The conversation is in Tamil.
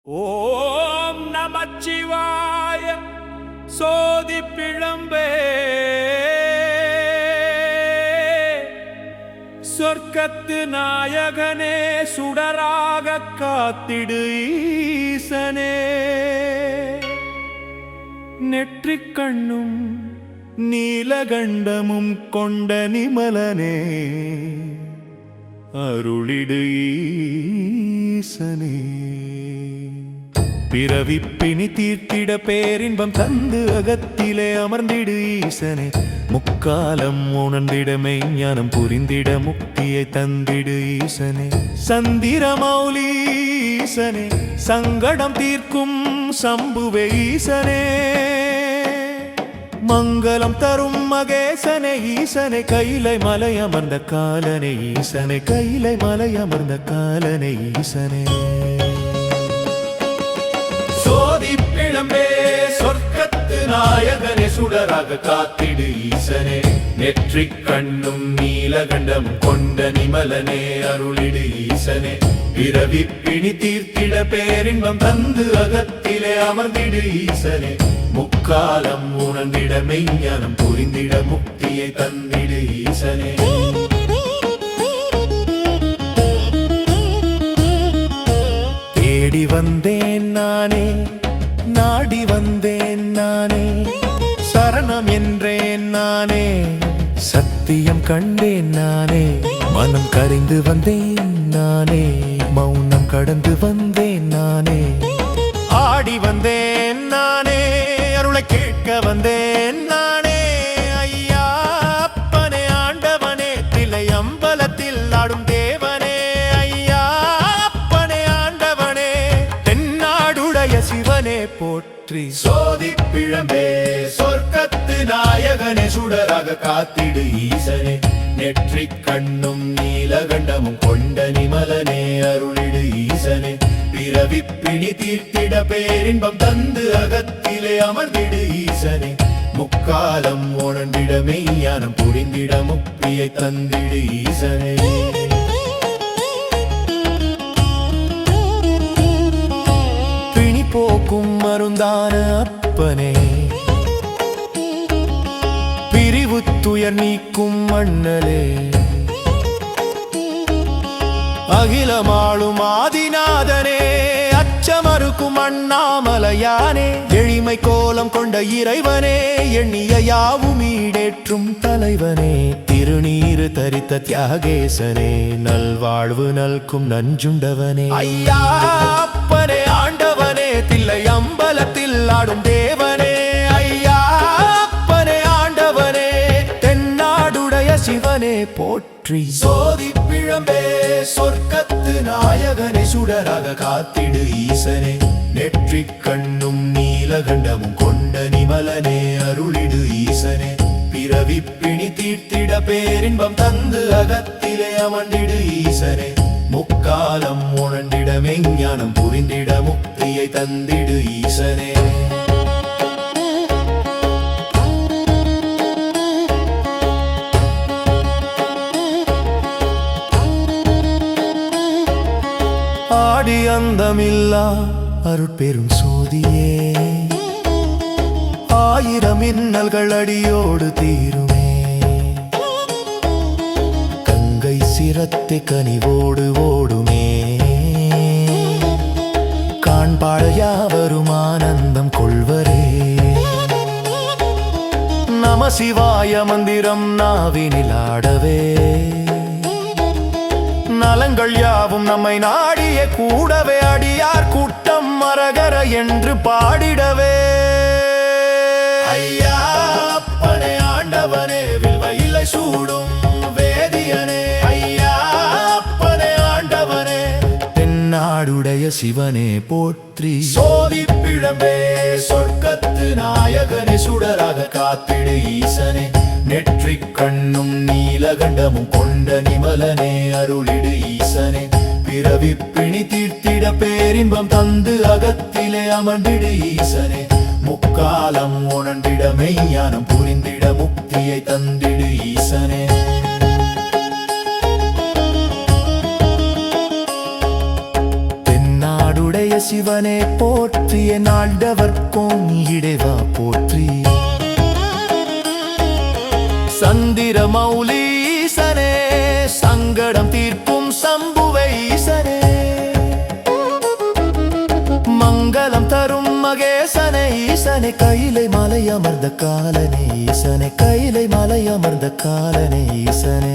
ஓம் நமச்சிவாய சோதி பிழம்பே சொர்க்கத்து நாயகனே சுடராக காத்திடு ஈசனே நெற்றிக் கண்ணும் நீலகண்டமும் கொண்ட நிமலனே அருளிடு ஈசனே பிறவி பிணி தீர்த்திட பேரின்பம் தந்து அகத்திலே அமர்ந்திடு ஈசனே முக்காலம் உணர்ந்திட மெய்ஞானம் புரிந்திட முக்தியை தந்திடு ஈசனே சந்திர மௌலி ஈசனே சங்கடம் தீர்க்கும் சம்புவே ஈசனே மங்களம் தரும் மகேசனே ஈசனே கைலை மலை அமர்ந்த காலனே ஈசனே கைலை மலை அமர்ந்த காலனே ஈசனே சோதி பிழம்பே சொர்க்கத்து நாயகனே சுடராக காத்திடு ஈசனே நெற்றிக் கண்ணும் நீலகண்டம் கொண்ட நிமலனே அருளிடு ஈசனே பிறவி பிணி தீர்த்திட பேரின்பம் தந்து அகத்திலே அமர்ந்திடு ஈசனே முக்காலம் உணர்ந்திட மெய்ஞானம் புரிந்திட முக்தியை தந்திடு ஈசனே தேடி வந்தேன் நானே நாடி வந்தேன் நானே சரணம் என்றேன் நானே சத்தியம் கண்டேன் நானே மனம் கரைந்து வந்தேன் நானே மௌனம் கடந்து வந்தேன் நானே ஆடி வந்தேன் நானே அருளை கேட்க வந்தேன் நானே ஐயா அப்பனே ஆண்டவனே தில்லை அம்பலத்தில் ஆடும் தேவனே ஐயா அப்பனே ஆண்டவனே தென்னாடுடைய சிவனே போற்றி சோதி பிழம்பே சொர்க்கத்து நாயகனே சுடராக காத்திடு ஈசனே நெற்றிக் கண்ணும் நீலகண்டமும் கொண்ட நிமலனே அருளிடு ஈசனே பிறவி பிணி தீர்த்திட பேரின்பம் தந்து அகத்திலே அமர்ந்திடு ஈசனே முக்காலம் உணர்ந்திட மெய்ஞானம் புரிந்திட முக்தியை தந்திடு ஈசனே பிணி போக்கும் மருந்தான அப்பனே பிரிவு துயர் நீக்கும் மண்ணலே அகிலமாளும் ஆதிநாதனே அச்சமறுக்கும் அண்ணாமலையானே எளிமை கோலம் கொண்ட இறைவனே எண்ணிய யாவும் ஈடேற்றும் தலைவனே திருநீறு தரித்த தியாகேசனே நல்வாழ்வு நல்கும் நஞ்சுண்டவனே ஐயா அப்பனே ஆண்டவனே தில்லை அம்பலத்தில் ஆடும் தேவனே ஐயா அப்பனே ஆண்டவனே தென்னாடுடைய சிவனே போற்றி சோதி பிழம்பே சொர்க்கத்து நாயகனே சுடராக காத்திடு ஈசனே நெற்றிக் கண்ணும் நீலகண்டமும் கொண்ட நிமலனே அருளிடு ஈசனே பிறவி பிணி தீர்த்திட பேரின்பம் தந்து அகத்திலே அமர்ந்திடு ஈசனே முக்காலம் உணர்ந்திட மெய்ஞானம் புரிந்திட முக்தியை தந்திடு ஈசனே ஆடி அந்தமில்லா அருட்பெரும் சோதியே ஆயிரம் இன்னல்கள் அடியோடு தீருமே கங்கை சிரத்தை கனிவோடு ஓடுமே காண்பாள் யாவரும் ஆனந்தம் கொள்வரே நம சிவாய மந்திரம் நாவினில் ஆடவே நலங்கள் யாவும் நம்மை நாடிய கூடவே அடியார் கூட்டம் மரகர என்று பாடிடவே ஐயா அப்பனே ஆண்டவனே வில்வயிலை சூடும் வேதியனே ஐயா அப்பனே ஆண்டவனே தென்னாடுடைய சிவனே போற்றி சோதி பிழம்பே சொர்க்கத்து நாயகனே சுடராக காத்திடு ஈசனே நெற்றிக் கண்ணும் நீலகண்டமும் கொண்ட நிமலனே அருளிடு ஈசனே பிறவி பிணி தீர்த்திட பேரின்பம் தந்து அகத்திலே அமர்ந்திடு ஈசனே முக்காலம் உணர்ந்திட மெய்ஞானம் புரிந்திட முக்தியை தந்திடு ஈசனே தென்னாடுடைய சிவனே போற்றிய நாள்டவர்க்கும் இடைவா போற்றி சந்திர மௌலி ஈசனே சங்கடம் தீர்க்கும் சம்புவை ஈசனே மங்களம் தரும் மகேசனே ஈசனே கைலை மலை அமர்ந்த காலனே ஈசனே கைலை மலை அமர்ந்த காலனே ஈசனே